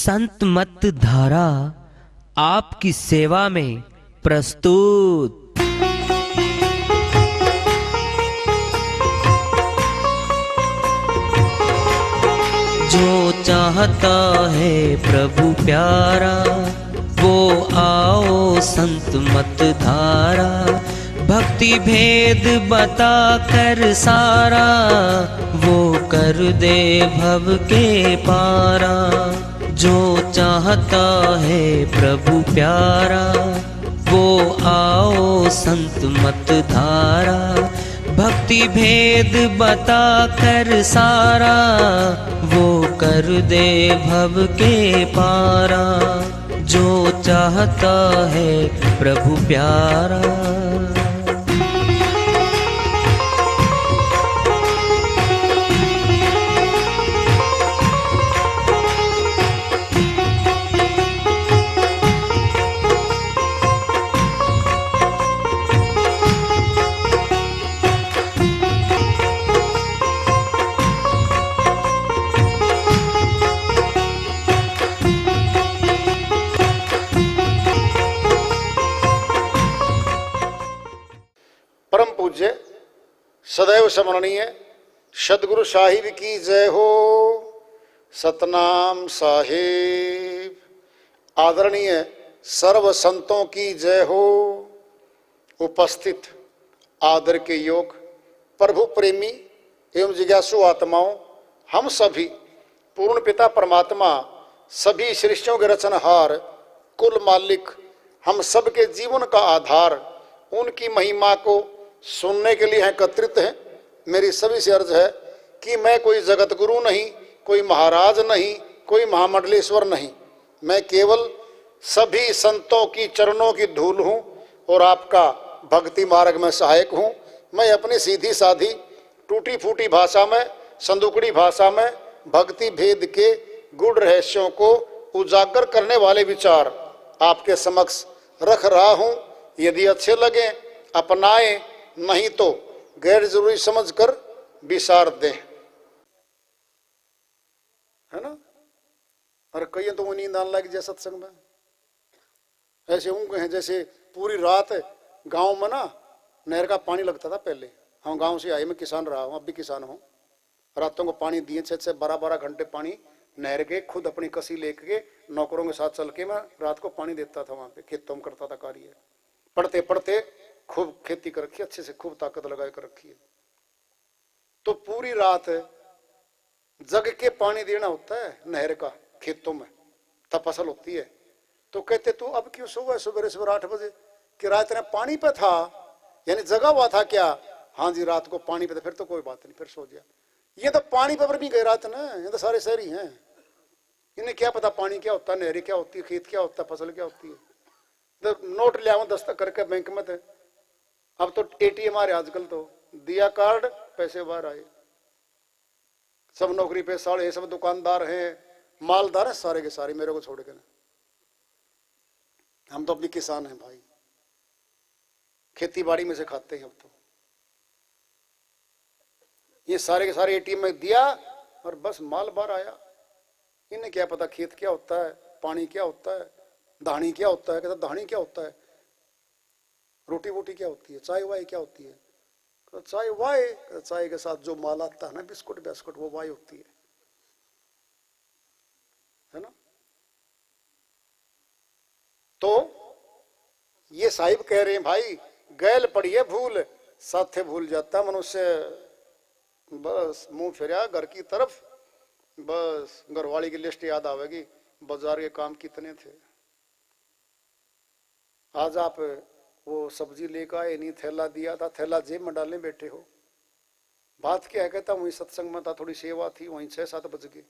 संत मत धारा आपकी सेवा में प्रस्तुत। जो चाहता है प्रभु प्यारा वो आओ संत मत धारा। भक्ति भेद बता कर सारा वो कर दे भव के पारा। जो चाहता है प्रभु प्यारा वो आओ संत मत धारा। भक्ति भेद बता कर सारा वो कर दे भव के पारा। जो चाहता है प्रभु प्यारा। परम पूज्य सदैव स्मरणीय सदगुरु साहिब की जय हो। सतनाम साहिब। आदरणीय सर्व संतों की जय हो। उपस्थित आदर के योग प्रभु प्रेमी एवं जिज्ञासु आत्माओं, हम सभी पूर्ण पिता परमात्मा सभी सृष्टियों के रचनहार कुल मालिक हम सबके जीवन का आधार उनकी महिमा को सुनने के लिए एकत्रित हैं। मेरी सभी से अर्ज है कि मैं कोई जगत गुरु नहीं, कोई महाराज नहीं, कोई महामंडलेश्वर नहीं। मैं केवल सभी संतों की चरणों की धूल हूँ और आपका भक्ति मार्ग में सहायक हूँ। मैं अपनी सीधी साधी टूटी फूटी भाषा में, संदुकड़ी भाषा में भक्ति भेद के गूढ़ रहस्यों को उजागर करने वाले विचार आपके समक्ष रख रहा हूँ। यदि अच्छे लगे अपनाएं, नहीं तो गैर जरूरी समझकर विसार दें। है ना? और कई तो वो नींद आने लगी जैसे सत्संग में ऐसे ऊँग हैं जैसे पूरी रात गांव में ना नहर का पानी लगता था पहले। हम गांव से आए, मैं किसान रहा हूँ, अब भी किसान हूँ। रातों को पानी दिए 6-6 12-12 घंटे पानी नहर के, खुद अपनी कसी लेके नौकरों के साथ चल के मैं रात को पानी देता था। वहां पे खेतों में करता था कार्य। पढ़ते पढ़ते खूब खेती कर रखी, अच्छे से खूब ताकत लगा कर रखी है। तो पूरी रात जग के पानी देना होता है नहर का खेतों में, तब फसल होती है। तो कहते तू अब क्यों सुबह सवेरे 8 बजे कि रात ने पानी पे था, यानी जगा हुआ था क्या? हाँ जी, रात को पानी पे था। फिर तो कोई बात नहीं, फिर सो गया। ये तो पानी पे भी गए रात ना, ये तो सारे शहरी हैं, इन्हें क्या पता पानी क्या होता है, नहरी क्या होती है, खेत क्या होता है, फसल क्या होती है। तो नोट ले आओ दस्तखत करके बैंक में थे। अब तो एटीएम आ रहे आजकल, तो दिया कार्ड पैसे बाहर आए। सब नौकरी पे साले, सब दुकानदार हैं, मालदार हैं सारे के सारे, मेरे को छोड़ के। हम तो अपनी किसान हैं भाई, खेती बाड़ी में से खाते हैं। अब तो ये सारे के सारे एटीएम में दिया और बस माल बाहर आया। इन्हें क्या पता खेत क्या होता है, पानी क्या होता है, धानी क्या होता है। कहता धानी क्या होता है, रोटी वोटी क्या होती है, चाय वाय क्या होती है। चाय वाय, चाय के साथ जो माल आता है ना, बिस्कुट बिस्कुट, वो वाय होती है ना। तो ये साहिब कह रहे हैं भाई, गैल पड़ी है भूल साथे भूल जाता मनुष्य। बस मुंह फिरा घर की तरफ, बस घरवाली की लिस्ट याद आवेगी, बाजार के काम कितने थे। आज आप वो सब्जी लेकर आए नहीं, थैला दिया था, थैला जेब में डालने बैठे हो। बात क्या है? कहता वहीं सत्संग में था, थोड़ी सेवा थी, वहीं 6-7 बज गए,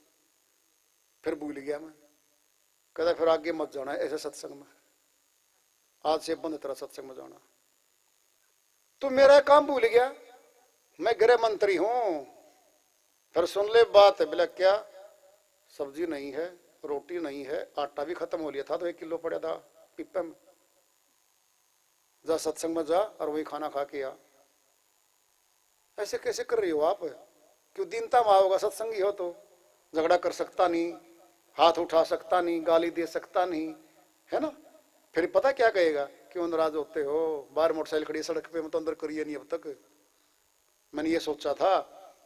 फिर भूल गया मैं। कहता फिर आगे मत जाना ऐसे सत्संग में, आज से बंद तेरा सत्संग में जाना। तो मेरा काम भूल गया, मैं गृह मंत्री हूं। फिर सुन ले बात, बोला क्या? सब्जी नहीं है, रोटी नहीं है, आटा भी खत्म हो लिया था, तो 1 किलो पड़ा था पिप्पे में। जा सत्संग में जा और वही खाना खा के आ। ऐसे कैसे कर रही हो आप? क्यों दीनता में आओगा? सत्संगी हो तो झगड़ा कर सकता नहीं, हाथ उठा सकता नहीं, गाली दे सकता नहीं, है ना। फिर पता क्या कहेगा, क्यों नाराज होते हो, बाहर मोटरसाइकिल खड़ी सड़क पे, मैं तो अंदर करिए नहीं अब तक। मैंने ये सोचा था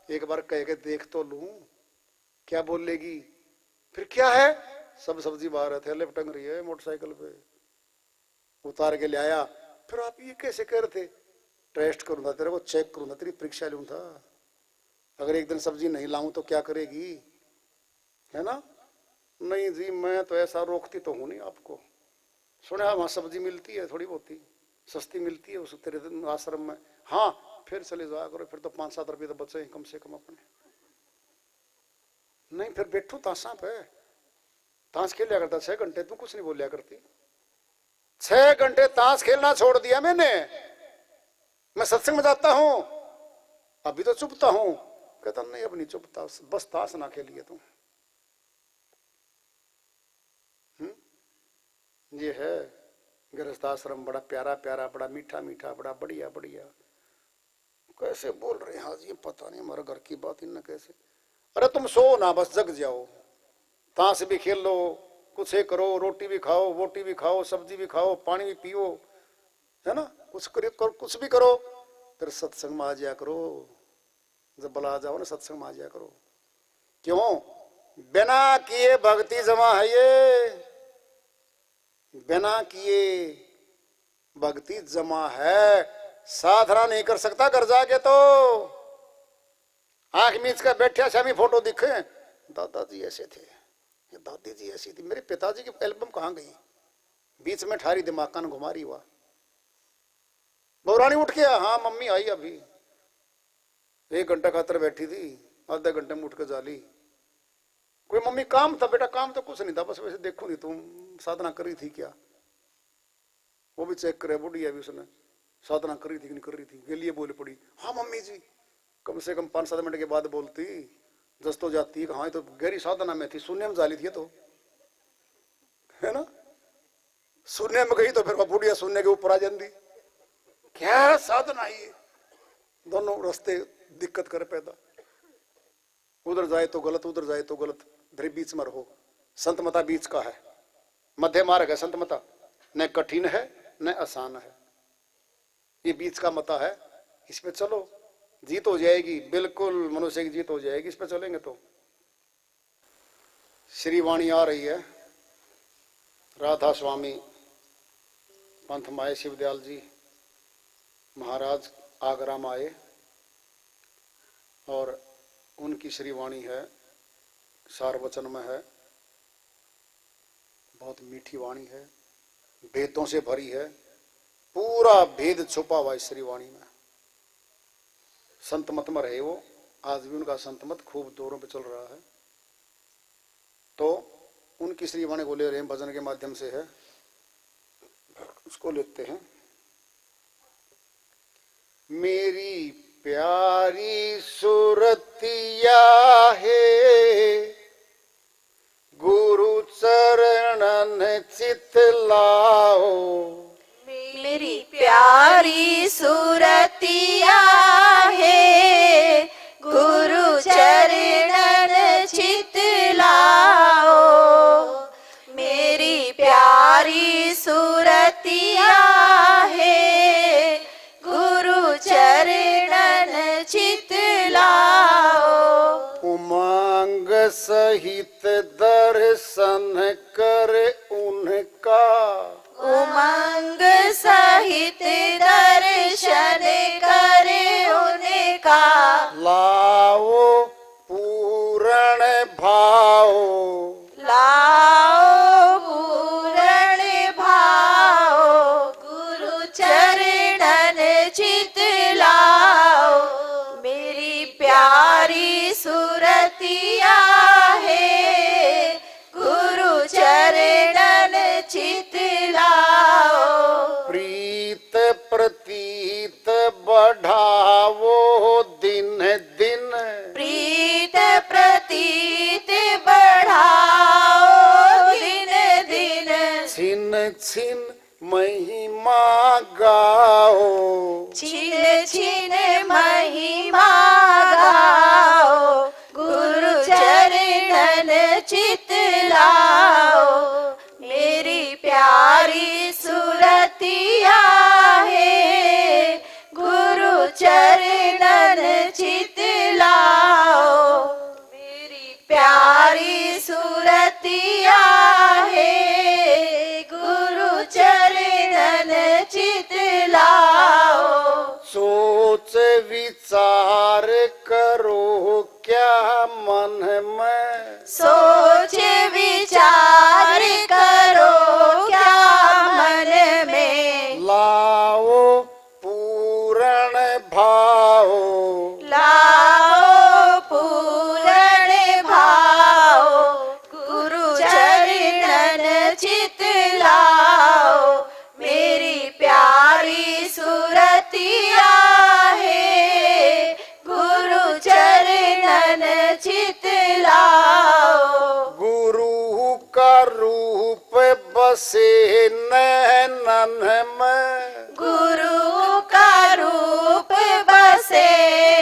एक बार कह के देख तो लूं क्या बोलेगी। फिर क्या है, सब सब्जी बाहर है, थैले टंग रही है मोटरसाइकिल पे, उतार के ले आया। फिर आप ये कैसे कह रहे थे, टेस्ट करूंगा तेरे को, चेक करूंगा, तेरी परीक्षा लूं था, अगर एक दिन सब्जी नहीं लाऊं तो क्या करेगी, है ना। नहीं जी मैं तो ऐसा रोकती तो हूं नहीं आपको, सुना वहां सब्जी मिलती है थोड़ी बहुत ही सस्ती मिलती है उस तेरे आश्रम में, हाँ फिर चले जाया करो, फिर तो 5-7 रुपये तो बचे कम से कम अपने। नहीं फिर बैठू ताशा पे, ताश खेल लिया करता 6 घंटे, तू कुछ नहीं बोलिया करती। 6 घंटे ताश खेलना छोड़ दिया मैंने, मैं सत्संग में जाता हूं, अभी तो चुपता हूं। कहता नहीं अब नहीं चुपता, बस ताश ना खेलिए तुम। ये है गृहस्थाश्रम, बड़ा प्यारा प्यारा, बड़ा मीठा मीठा, बड़ा बढ़िया बढ़िया। कैसे बोल रहे हैं हाँ जी, पता नहीं हमारे घर की बात इनने कैसे। अरे तुम सो ना, बस जग जाओ, ताश भी खेल लो, कुछ ही करो, रोटी भी खाओ, बोटी भी खाओ, सब्जी भी खाओ, पानी भी पियो, है ना, कुछ करो, कुछ भी करो, फिर सत्संग में आ जाया करो। जब बुला जाओ ना सत्संग में आ जाया करो। क्यों, बिना किए भक्ति जमा है ये, बिना किए भक्ति जमा है। साधना नहीं कर सकता घर जाके तो, आंख मीच कर बैठे शामी फोटो दिखे, दादाजी ऐसे थे, ये दादी जी ऐसी थी, मेरे पिताजी की एल्बम कहाँ गई, बीच में ठारी दिमाग कान घुमा रही हुआ। बहुरानी उठ के, हाँ मम्मी आई अभी, 1 घंटा खातर बैठी थी, आधे घंटे में उठ के जाली। कोई मम्मी काम था बेटा, काम तो कुछ नहीं था, बस वैसे देखो नहीं तुम साधना करी थी क्या, वो भी चेक करे बुढ़िया भी, उसने साधना करी थी कि नहीं कर रही थी, के लिए बोले पड़ी, हाँ मम्मी जी, कम से कम 5-7 मिनट के बाद बोलती, जस तो जाती है, हाँ तो गहरी साधना में थी, शून्य में जाली थी तो, है ना, शून्य में गई तो फिर वो बुढ़िया शून्य के ऊपर आ जाती। क्या साधना ये, दोनों रास्ते दिक्कत करे पैदा, उधर जाए तो गलत, उधर जाए तो गलत, फिर बीच में रहो। संत मता बीच का है, मध्य मार्ग है संत मता, न कठिन है न आसान है, ये बीच का मता है, इस पे चलो जीत हो जाएगी, बिल्कुल मनुष्य की जीत हो जाएगी इस पे चलेंगे तो। श्री वाणी आ रही है, राधा स्वामी पंथ माए शिवदयाल जी महाराज आगरा में आए, और उनकी श्री वाणी है, सार वचन में है, बहुत मीठी वाणी है, भेदों से भरी है, पूरा भेद छुपा हुआ इस श्री वाणी में। संत मत में रहे वो, आज भी उनका संत मत खूब जोरों पे चल रहा है। तो उनकी श्री वाणी को ले रहे हैं, भजन के माध्यम से है, उसको लेते हैं। मेरी प्यारी सुरतिया है, गुरु चरणन चित लाओ, मेरी प्यारी सुरतिया है, गुरु चरणन चित लाओ, मेरी प्यारी सुरतिया है, गुरु चरणन चित लाओ। उमंग सहित दर्शन कर उनका, उमंग सहित दर्शन करे उनका, लाओ पूर्ण भाव, लाओ पूर्ण भाव, गुरु चरणन चित लाओ, मेरी प्यारी सुरतिया है, गुरु चरणन चित लाओ। प्रीत प्रतीत बढ़ावो दिन दिन, प्रीत प्रतीत बढ़ाओ दिन दिन, छिन छिन महिमा गाओ, छिन छिन महिमा गाओ, गुरु चरणन चित लाओ। विचार करो क्या मन में, सोच विचार करो क्या मन में, लाओ पूर्ण भाव, लाओ पूर्ण भाव, गुरु चरणन चित लाओ, मेरी प्यारी सुरतिया है, गुरु चरणन चित लाओ, गुरु का रूप बसे नैनन में, गुरु का रूप बसे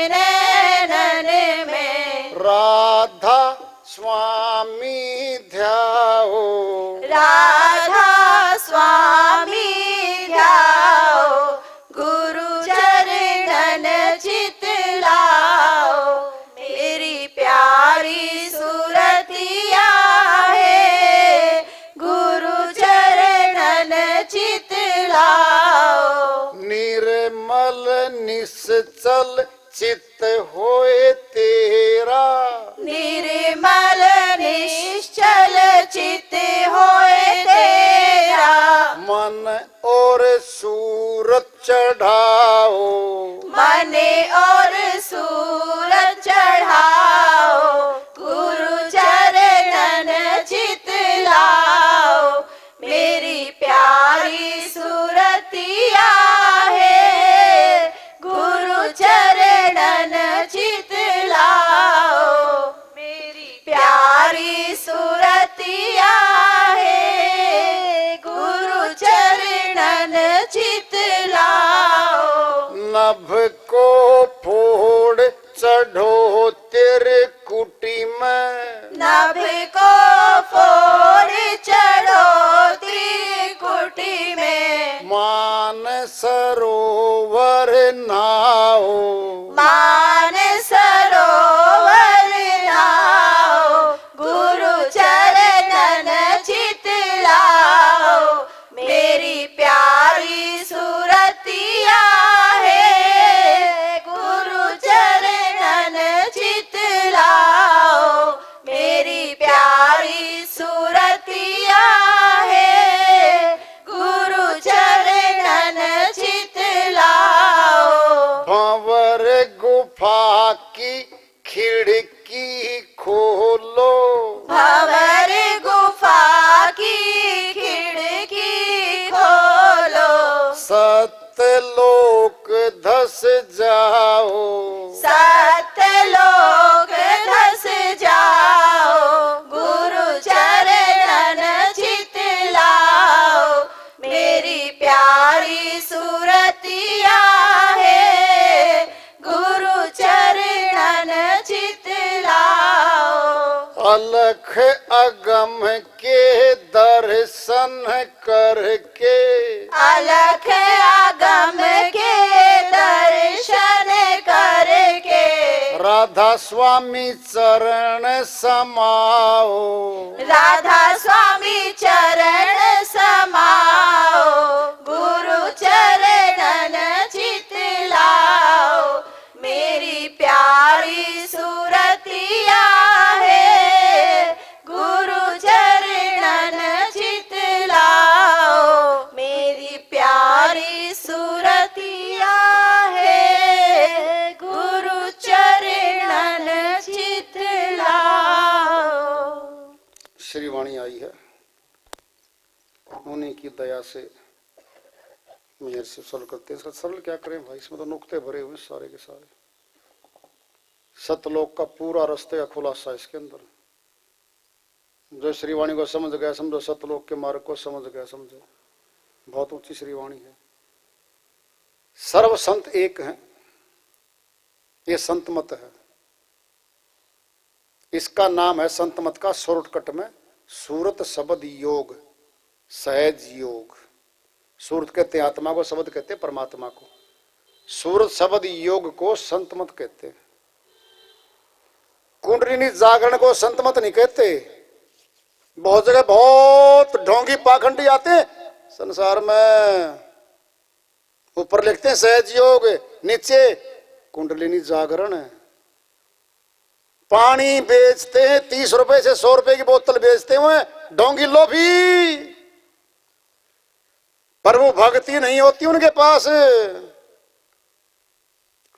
नैनन में, राधा स्वामी ध्याओ, राधा स्वामी ध्याओ, गुरु चरणन चित लाओ, मेरी प्यारी सुरतिया है, गुरु चरणन चित लाओ, निर्मल निश्चल चित्त होए तेरा, निर्मल निश्चल चित होए तेरा, मन और सूरत चढ़ाओ, मने और सूरज चढ़ाओ, गुरु चरणन चित लाओ, मेरी प्यारी सुरतिया है, गुरु चरणन चित लाओ, मेरी प्यारी सुरतिया है, गुरु चरणन चित लाओ, नभ को फोड़ चढ़ो तेरे कुटी में, नभ को फोड़ चढ़ो त्रिकुटी में, मान सरोवर नाओ, मान सरोवर नाओ, गुरु चरणन चित लाओ, मेरी प्यारी सुरतिया है, गुरु चरणन चित लाओ, मेरी प्यारी सुरतिया है, गुरु चरणन चित लाओ, भंवर गुफा की खिड़की खोलो, भंवर गुफा की खिड़की खोलो, सतलोक धस जाओ, सतलोक धस जाओ, गुरु चरणन चित लाओ, मेरी प्यारी सुरतिया है, गुरु चरणन चित लाओ, अलख अगम के दर्शन करके, अलख आगम के दर्शन करके, राधा स्वामी चरण समाओ, राधा स्वामी चरण समाओ, गुरु चरणन चित लाओ, मेरी प्यारी सुरतिया है, गुरु चरणन चित लाओ, मेरी प्यारी सुरतिया है, गुरु चरणन चित लाओ। श्री वाणी आई है, उन्हीं की दया से मेहर से सरल करते हैं। सरल क्या करें भाई, इसमें तो नुक्ते भरे हुए सारे के सारे। सतलोक का पूरा रास्ते का खुलासा इसके अंदर। जो श्रीवाणी को समझ गया समझो, सतलोक के मार्ग को समझ गया समझो। बहुत ऊंची श्रीवाणी है। सर्व संत एक हैं, ये संत मत है। इसका नाम है संत मत का शॉर्टकट में सूरत शब्द योग, सहज योग। सूरत कहते हैं आत्मा को, शब्द कहते हैं परमात्मा को। सूरत शब्द योग को संत मत कहते हैं। कुंडलिनी जागरण को संत मत नहीं कहते। बहुत जगह बहुत ढोंगी पाखंडी आते हैं संसार में, ऊपर लिखते हैं सहज योग, नीचे कुंडलिनी जागरण है। पानी बेचते हैं 30 रुपए से 100 रुपए की बोतल बेचते हुए डोंगी लोभी, पर वो भक्ति नहीं होती उनके पास।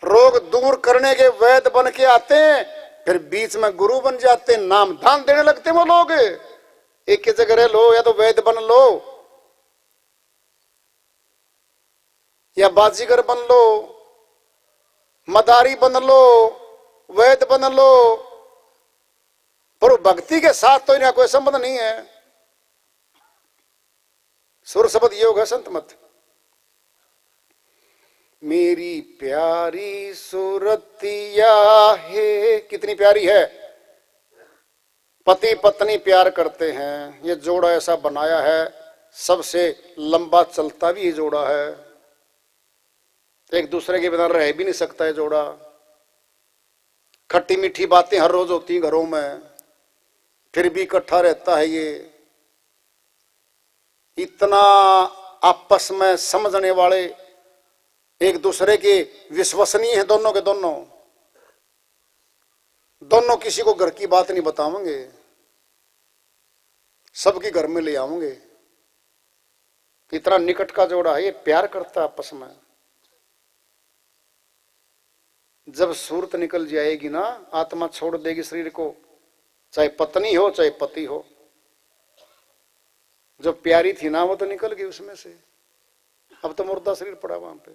रोग दूर करने के वैद्य बन के आते हैं, फिर बीच में गुरु बन जाते हैं, नाम दान देने लगते हैं वो लोग। एक की जगह लो, या तो वैद्य बन लो या बाजीगर बन लो, मदारी बन लो, वैद्य बन लो, पर भक्ति के साथ तो इनका कोई संबंध नहीं है। सुर शब्द योग है संत मत। मेरी प्यारी सूरतिया है, कितनी प्यारी है। पति पत्नी प्यार करते हैं, ये जोड़ा ऐसा बनाया है, सबसे लंबा चलता भी ये जोड़ा है, एक दूसरे के बिना रह भी नहीं सकता है जोड़ा। खट्टी मीठी बातें हर रोज होती हैं घरों में, फिर भी इकट्ठा रहता है ये। इतना आपस में समझने वाले, एक दूसरे के विश्वसनीय हैं दोनों के दोनों। दोनों किसी को घर की बात नहीं बतावेंगे, सबके घर में ले आवेंगे। इतना निकट का जोड़ा है, ये प्यार करता है आपस में। जब सूरत निकल जाएगी ना, आत्मा छोड़ देगी शरीर को, चाहे पत्नी हो चाहे पति हो। जो प्यारी थी ना वो तो निकल गई उसमें से, अब तो मुर्दा शरीर पड़ा वहां पे।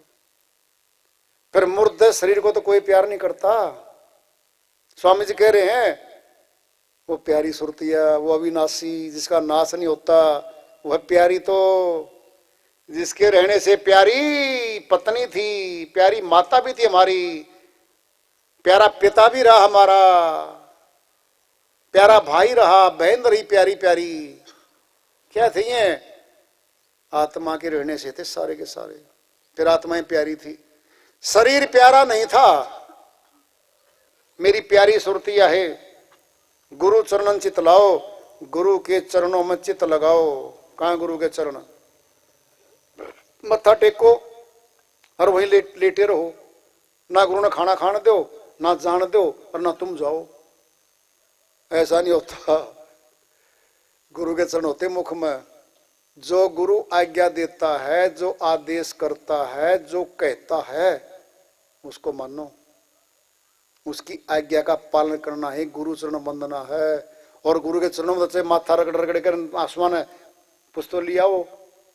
फिर मुर्दे शरीर को तो कोई प्यार नहीं करता। स्वामी जी कह रहे हैं वो प्यारी सुरतिया, वो अविनाशी, जिसका नाश नहीं होता, वह प्यारी तो जिसके रहने से प्यारी पत्नी थी, प्यारी माता भी थी हमारी, प्यारा पिता भी रहा हमारा, प्यारा भाई रहा, बहन रही प्यारी प्यारी। क्या थे ये? आत्मा के रहने से थे सारे के सारे। फिर आत्माएं प्यारी थी, शरीर प्यारा नहीं था। मेरी प्यारी सुरतिया है, गुरु चरणन चित लाओ, गुरु के चरणों में चित लगाओ। कहां गुरु के चरण? मत्था टेको और वहीं लेटे रहो। ना गुरु ने खाना खाने दो, ना जान दो, और ना तुम जाओ। ऐसा नहीं होता। गुरु के चरण होते मुख में। जो गुरु आज्ञा देता है, जो आदेश करता है, जो कहता है, उसको मानो, उसकी आज्ञा का पालन करना है, गुरु चरण वंदना है। और गुरु के चरणों में जैसे माथा रगड़ रगड़ कर आसमान है, कुछ तो लिया हो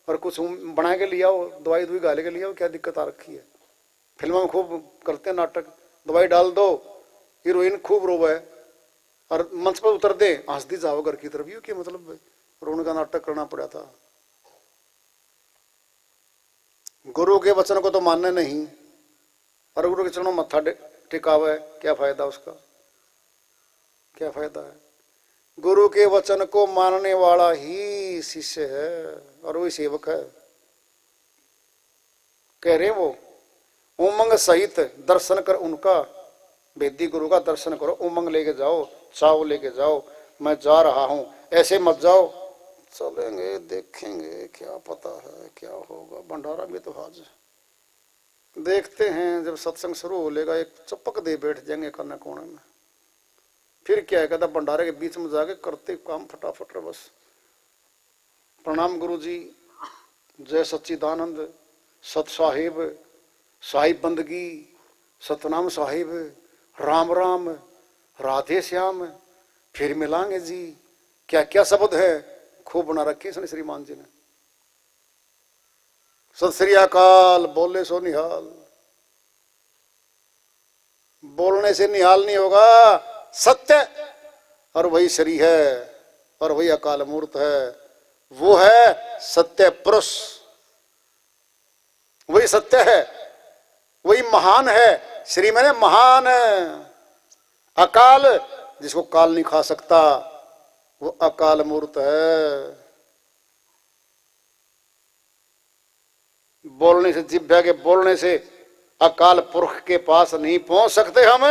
और कुछ बना के लिया हो, दवाई दुई गाले के लिया हो, क्या दिक्कत आ रखी है। फिल्मों में खूब करते हैं नाटक, दवाई डाल दो, हीरोइन खूब रोवे और मंच पर उतर दे, हंस दी जाओ घर की तरफ। क्या मतलब रोने का नाटक करना पड़ा था। गुरु के वचन को तो मानने नहीं, और गुरु के चरणों मत्था टिकावे, क्या फायदा उसका? क्या फायदा है? गुरु के वचन को मानने वाला ही शिष्य है और वही सेवक है। कह रहे वो उमंग सहित दर्शन कर उनका, वेदी गुरु का दर्शन करो, उमंग लेके जाओ, चाव लेके जाओ। मैं जा रहा हूं, ऐसे मत जाओ, चलेंगे देखेंगे, क्या पता है क्या होगा। भंडारा भी तो हाज देखते हैं, जब सत्संग शुरू हो लेगा एक चपक दे बैठ जाएंगे करना कोने में। फिर क्या है, कहता भंडारे के बीच में जाके करते काम फटाफट। बस प्रणाम गुरु जी, जय सच्चिदानंद, सत साहिब, साहिब बंदगी, सतनाम साहिब, राम राम, राधे श्याम, फिर मिलांगे जी। क्या क्या शब्द है खूब बना रखे इसने श्रीमान जी ने। सत श्री अकाल, बोले सो निहाल। बोलने से निहाल नहीं होगा, सत्य, और वही श्री है और वही अकाल मूर्त है। वो है सत्य पुरुष, वही सत्य है, वही महान है। श्री मैंने महान है। अकाल जिसको काल नहीं खा सकता, वो अकाल मूर्त है। बोलने से, जिह्वा के बोलने से अकाल पुरख के पास नहीं पहुंच सकते हम।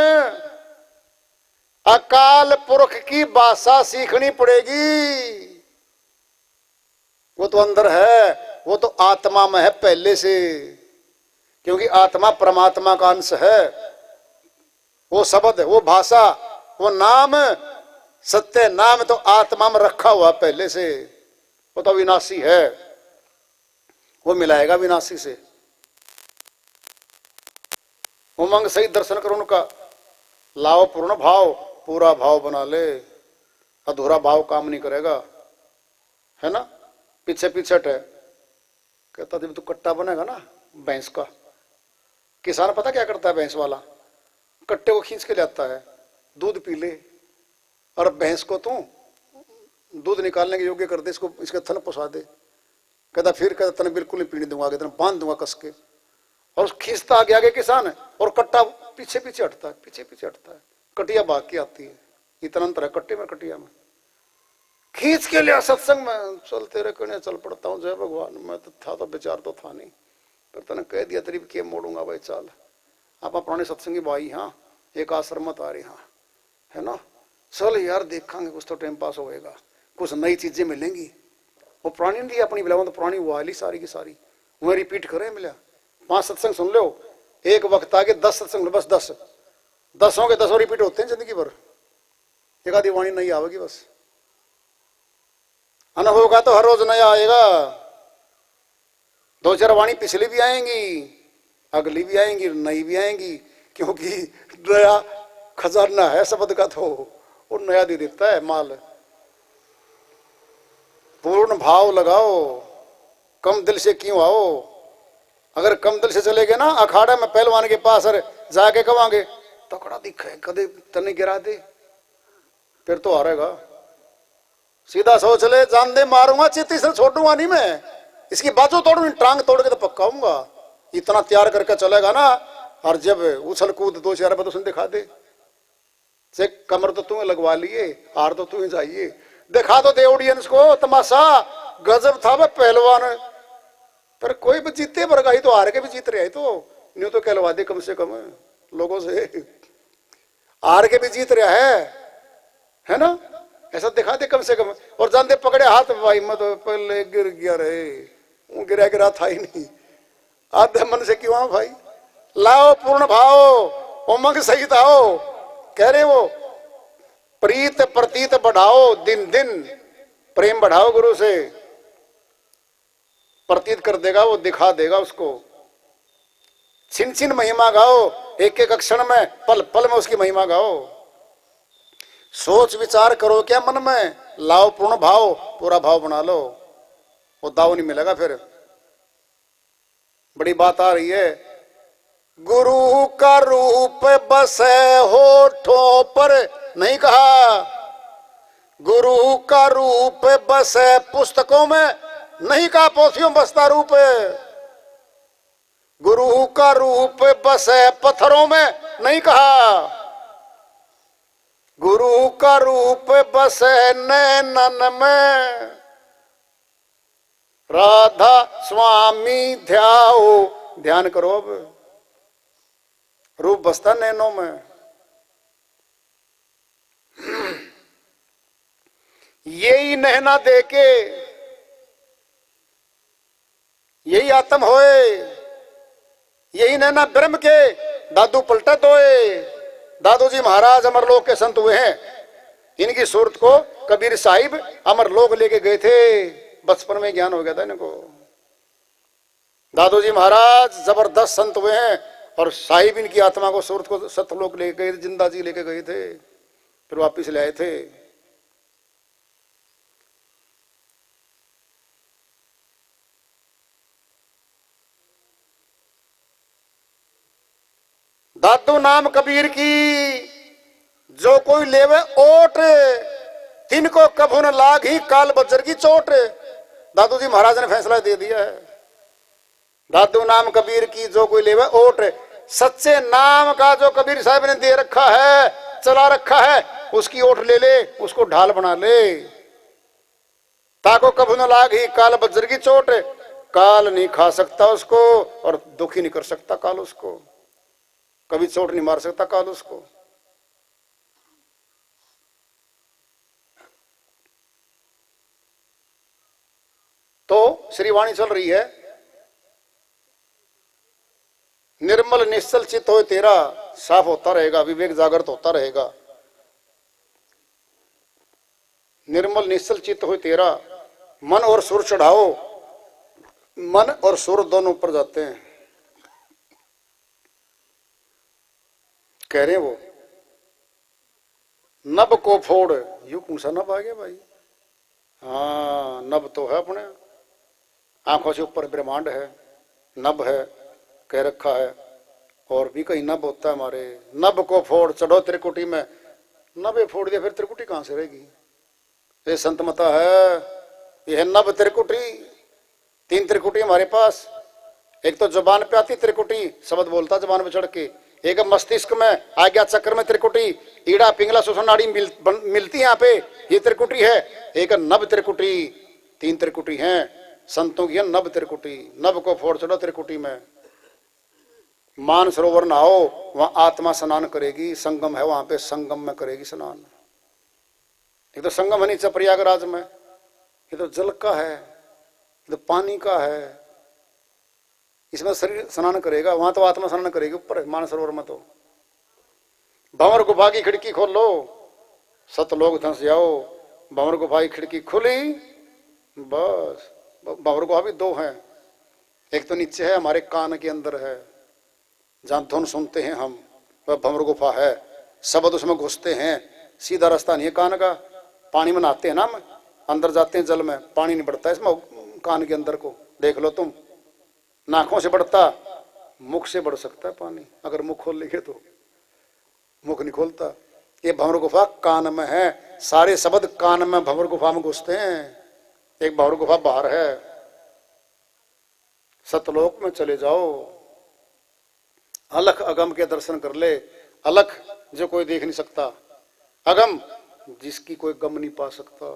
अकाल पुरख की भाषा सीखनी पड़ेगी। वो तो अंदर है, वो तो आत्मा में है पहले से, क्योंकि आत्मा परमात्मा का अंश है। वो शब्द, वो भाषा, वो नाम, सत्य नाम तो आत्मा में रखा हुआ पहले से, वो तो विनाशी है, वो मिलाएगा विनाशी से। उमंग सही दर्शन करो उनका, लाओ पूर्ण भाव, पूरा भाव बना ले, अधूरा भाव काम नहीं करेगा, है ना। पीछे पीछे है, कहता जब तू कट्टा बनेगा ना भैंस का, किसान पता क्या करता है भैंस वाला, कट्टे को खींच के लाता है, दूध पी ले, और भैंस को तू दूध निकालने के योग्य कर दे, इसको इसके थन पुसा दे, कहता फिर कहता तने बिल्कुल नहीं पीने दूंगा, तेने बांध दूंगा कस के, और खींचता आगे आगे किसान है, और कट्टा पीछे पीछे हटता है, पीछे पीछे हटता है, कटिया भाग के आती है। इतना अंतर है कट्टे में कटिया में। खींच के लिया सत्संग में, चल तेरे कहने चल पड़ता हूँ, जय भगवान। मैं तो था तो विचार तो था नहीं, पर तने कह दिया तेरी के मोड़ूंगा भाई, चल आप पुराने सत्संगी भाई, हाँ एक आश्रम मत आ रही, हाँ है ना, चल यार देखांगे, कुछ तो टाइम पास होएगा, कुछ नई चीजें मिलेंगी। वो पुरानी नहीं अपनी बिला, तो पुरानी वाली सारी की सारी वह रिपीट करें मिला। 5 सत्संग सुन लो, एक वक्त आगे 10 सत्संग, बस 10 के 10 रिपीट होते हैं जिंदगी भर, एक आधी वाणी नहीं आवेगी बस। अनुभव का तो हर रोज नया आएगा, 2-4 वाणी पिछली भी आएंगी, अगली भी आएंगी, नई भी आएंगी, क्योंकि नया खजाना है शब्द का, तो वो नया दे देता है माल। पूर्ण भाव लगाओ, कम दिल से क्यों आओ। अगर कम दिल से चले गए ना अखाड़ा में पहलवान के पास, अरे जाके कवांगे तकड़ा दिखे, कदे तने गिरा दे, फिर तो हारेगा। सीधा सोच ले, जान दे मारूंगा, चित्ती से छोड़ूंगा नहीं मैं, इसकी बाजू तोड़ूंगी, टांग तोड़ के तो पक्का हूंगा। इतना तैयार करके चलेगा ना, और जब उछल कूद 2-4 बार तो दिखा दे, से कमर तो तुम्हें लगवा लिए, हार तो तुम्हें चाहिए, दिखा तो दे ऑडियंस को तमाशा, गजब था वह पहलवान। पर कोई भी जीते बरगाई तो हार के भी जीत रहे, तो न्यू तो कहलवा दे कम से कम लोगों से, हार के भी जीत रहा है ना, ऐसा दिखा दे कम से कम। और जान दे पकड़े हाथ, भाई मैं तो पहले गिर गया रहे, वो गिरा था ही नहीं, आधे मन से क्यों भाई। लाओ पूर्ण भाव, उमंग सहित आओ, कह रहे वो प्रीत प्रतीत बढ़ाओ, दिन दिन प्रेम बढ़ाओ, गुरु से प्रतीत कर देगा वो, दिखा देगा उसको। छिन छिन महिमा गाओ, एक एक क्षण में, पल पल में उसकी महिमा गाओ। सोच विचार करो क्या मन में, लाओ पूर्ण भाव, पूरा भाव बना लो, वो दाव नहीं मिलेगा फिर। बड़ी बात आ रही है, गुरु का रूप बसे होठों पर, नहीं कहा गुरु का रूप बसे पुस्तकों में, नहीं कहा पोथियों बसता रूप। गुरु का रूप बसे पत्थरों में, नहीं कहा गुरु का रूप बसे नैनन में। राधा स्वामी ध्याओ, ध्यान करो अब, रूप बसता नैनों में। यही नहना देके, यही आत्म होए, यही नैना ब्रह्म के दादू पलटे दोए। दादू जी महाराज अमरलोक के संत हुए हैं, इनकी सूरत को कबीर साहिब अमरलोक लेके गए थे, बचपन में ज्ञान हो गया था इनको। दादू जी महाराज जबरदस्त संत हुए हैं, और साहिब इनकी आत्मा को सूरत को सतलोक ले गए, जिंदा जी लेके गए थे, फिर वापिस ले आए थे। दादू नाम कबीर की, जो कोई लेवे ओट, तिनको कभू न लाग ही काल बज्जर की चोट। दादू जी महाराज ने फैसला दे दिया है, दादू नाम कबीर की, जो कोई लेवे ओट। सच्चे नाम का जो कबीर साहब ने दे रखा है, चला रखा है, उसकी ओट ले ले, उसको ढाल बना ले। ताको कभू न लाग ही काल बज्जर की चोट, काल नहीं खा सकता उसको, और दुखी नहीं कर सकता काल उसको, कभी चोट नहीं मार सकता काल उसको। तो श्रीवाणी चल रही है, निर्मल निश्चल चित हो तेरा, साफ होता रहेगा, विवेक जागृत होता रहेगा। निर्मल निश्चल चित्त हो तेरा, मन और सुर चढ़ाओ। मन और सुर दोनों ऊपर जाते हैं। कह रहे हैं वो, नभ को फोड़। यू कौन सा नभ आ गया भाई? हाँ, नभ तो है अपने आंखों से ऊपर ब्रह्मांड है, नभ है कह रखा है। और भी कहीं नभ होता है हमारे। नभ को फोड़ चढ़ो त्रिकुटी में। नभे फोड़ दिया फिर त्रिकुटी कहां से रहेगी? ये संत मता है, यह है नभ त्रिकुटी। 3 त्रिकुटी हमारे पास। एक तो जुबान पे आती त्रिकुटी, शब्द बोलता जुबान पे चढ़ के। एक मस्तिष्क में आज्ञा चक्र में त्रिकुटी, ईड़ा पिंगला सुषुम्ना नाड़ी मिलती है यहाँ पे, ये त्रिकुटी है। एक नभ त्रिकुटी, 3 त्रिकुटी हैं संतों की, है नभ त्रिकुटी। नभ को फोड़ चढ़ो त्रिकुटी में। मान सरोवर नहाओ, वहां आत्मा स्नान करेगी। संगम है वहां पे, संगम में करेगी स्नान। ये तो संगम है नीचे प्रयागराज में, ये तो जल का है, ये तो पानी का है। इसमें शरीर स्नान करेगा, वहां तो आत्मा स्नान करेगी ऊपर मानसरोवर में। तो भंवर गुफा की खिड़की खोल लो, सतलोक धंस जाओ। भंवर गुफा की खिड़की खुली, बस। भंवर गुफा भी 2 हैं। एक तो नीचे है, हमारे कान के अंदर है, जहां धुन सुनते हैं हम, वह भंवर गुफा है। शब्द उसमें घुसते हैं, सीधा रास्ता नहीं है कान का। पानी में नहाते हैं ना हम, अंदर जाते हैं जल में, पानी नहीं बढ़ता इसमें कान के अंदर को। देख लो तुम, नाकों से बढ़ता, मुख से बढ़ सकता है पानी अगर मुख खोल लेंगे तो। मुख नहीं खोलता। ये भंवर गुफा कान में है, सारे शब्द कान में भंवर गुफा में घुसते हैं। एक भंवर गुफा बाहर है। सतलोक में चले जाओ, अलख अगम के दर्शन कर ले। अलख जो कोई देख नहीं सकता, अगम जिसकी कोई गम नहीं पा सकता,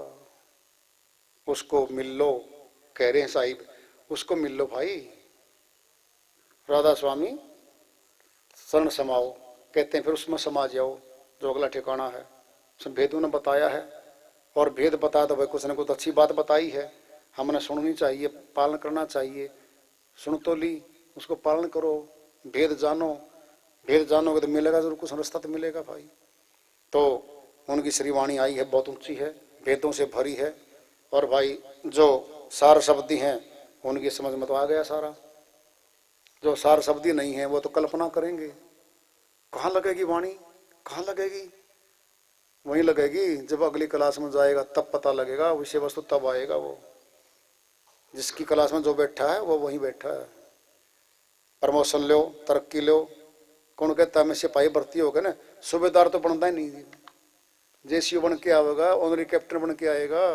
उसको मिल लो। कह रहे हैं साहिब, उसको मिल लो भाई। राधा स्वामी शरण समाओ, कहते हैं फिर उसमें समा जाओ जो अगला ठिकाना है। उसमें भेदों ने बताया है, और भेद बताया तो भाई कुछ न कुछ अच्छी बात बताई है, हमने सुननी चाहिए, पालन करना चाहिए। सुन तो ली, उसको पालन करो। भेद जानो, भेद जानोगे तो मिलेगा जरूर, कुछ रास्ता तो मिलेगा भाई। तो उनकी श्रीवाणी आई है, बहुत ऊंची है, भेदों से भरी है। और भाई जो सार शब्दी हैं उनकी समझ में तो आ गया सारा। जो सार शब्दी नहीं है वो तो कल्पना करेंगे। कहाँ लगेगी वाणी, कहाँ लगेगी? वहीं लगेगी जब अगली क्लास में जाएगा, तब पता लगेगा विषय वस्तु, तब आएगा वो। जिसकी क्लास में जो बैठा है वो वहीं बैठा है। प्रमोशन लो, तरक्की लो। कौन कहता है मैं सिपाही भर्ती हो गया ना, सूबेदार तो बनता ही नहीं। जेसीओ बन के आएगा, ऑनरी कैप्टन बन के आएगा,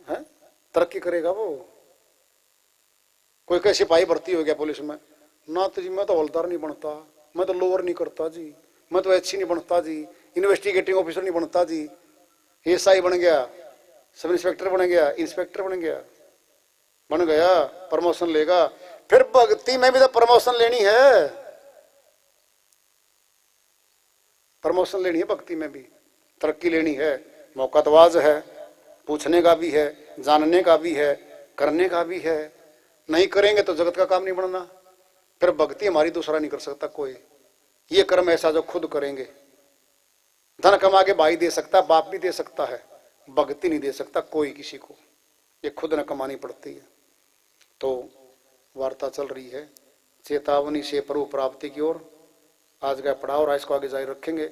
है तरक्की करेगा वो। कोई कैसे सिपाही भर्ती हो गया पुलिस में ना, तो जी मैं तो हवलदार नहीं बनता, मैं तो लोअर नहीं करता जी, मैं तो एचसी नहीं बनता जी, इन्वेस्टिगेटिंग ऑफिसर नहीं बनता जी। एसआई बन गया, सब इंस्पेक्टर बन गया, इंस्पेक्टर बन गया, बन गया, प्रमोशन लेगा। फिर भक्ति में भी तो प्रमोशन लेनी है, प्रमोशन लेनी है भक्ति में भी, तरक्की लेनी है। मौका तो आज है, पूछने का भी है, जानने का भी है, करने का भी है। नहीं करेंगे तो जगत का काम नहीं बनना। फिर भक्ति हमारी दूसरा नहीं कर सकता कोई। ये कर्म ऐसा जो खुद करेंगे। धन कमा के भाई दे सकता है, बाप भी दे सकता है, भक्ति नहीं दे सकता कोई किसी को। ये खुद न कमानी पड़ती है। तो वार्ता चल रही है चेतावनी से प्रभु प्राप्ति की ओर। आज का पड़ाव और इसको आगे जारी रखेंगे।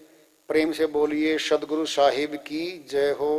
प्रेम से बोलिए सदगुरु साहिब की जय हो।